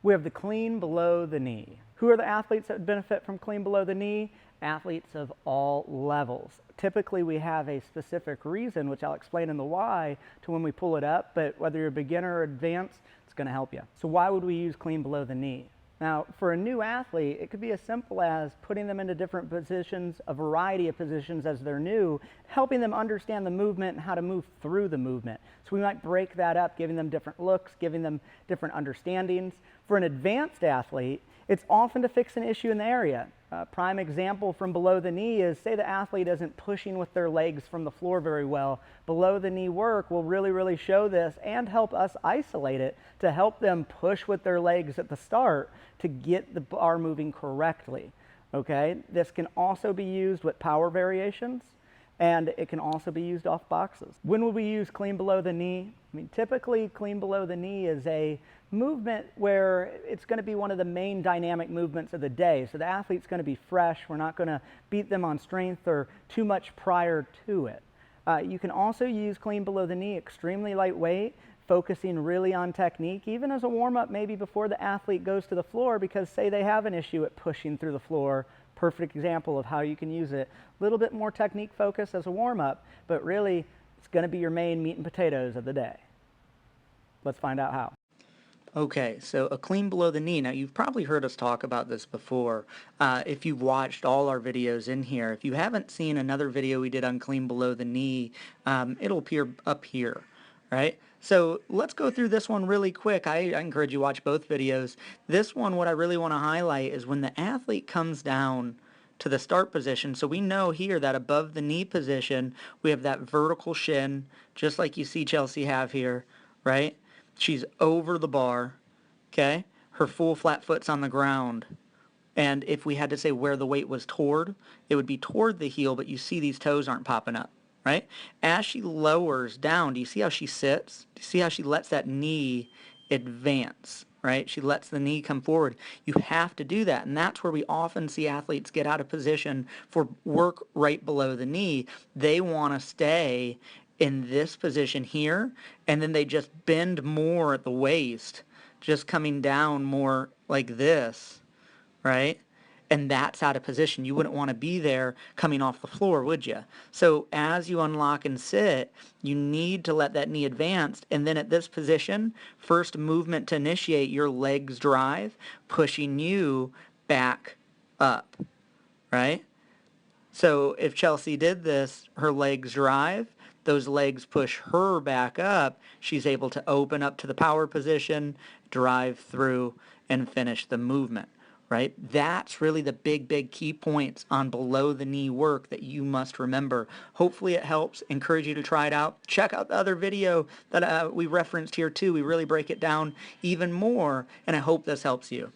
We have the clean below the knee. Who are the athletes that benefit from clean below the knee? Athletes of all levels. Typically we have a specific reason, which I'll explain in the why, to when we pull it up, but whether you're beginner or advanced, it's going to help you. So why would we use clean below the knee? Now, for a new athlete, it could be as simple as putting them into different positions, a variety of positions as they're new, helping them understand the movement and how to move through the movement. So we might break that up, giving them different looks, giving them different understandings. For an advanced athlete, it's often to fix an issue in the area. A prime example from below the knee is, say the athlete isn't pushing with their legs from the floor very well. Below the knee work will really show this and help us isolate it to help them push with their legs at the start to get the bar moving correctly. Okay, this can also be used with power variations, and it can also be used off boxes. When will we use clean below the knee? I mean, typically clean below the knee is a movement where it's going to be one of the main dynamic movements of the day. So the athlete's going to be fresh. We're not going to beat them on strength or too much prior to it. You can also use clean below the knee, extremely lightweight, focusing really on technique, even as a warm-up maybe before the athlete goes to the floor, because say they have an issue at pushing through the floor. Perfect example of how you can use it. A little bit more technique focus as a warm-up, but really it's going to be your main meat and potatoes of the day. Let's find out how. Okay, so a clean below the knee. Now, you've probably heard us talk about this before. If you've watched all our videos in here, if you haven't seen another video we did on clean below the knee, it'll appear up here, right? So let's go through this one really quick. I encourage you to watch both videos. This one, what I really want to highlight is when the athlete comes down to the start position. So we know here that above the knee position, we have that vertical shin, just like you see Chelsea have here, right? She's over the bar, okay? Her full flat foot's on the ground. And if we had to say where the weight was toward, it would be toward the heel, but you see these toes aren't popping up, right? As she lowers down, do you see how she sits? Do you see how she lets that knee advance, right? She lets the knee come forward. You have to do that, and that's where we often see athletes get out of position for work right below the knee. They want to stay in this position here, and then they just bend more at the waist, just coming down more like this, right? And that's out of position. You wouldn't want to be there coming off the floor, would you? So as you unlock and sit, you need to let that knee advance, and then at this position, first movement to initiate, your legs drive, pushing you back up, right? So if Chelsea did this, her legs drive, those legs push her back up, she's able to open up to the power position, drive through, and finish the movement, right? That's really the big key points on below the knee work that you must remember. Hopefully it helps. Encourage you to try it out. Check out the other video that we referenced here too. We really break it down even more, and I hope this helps you.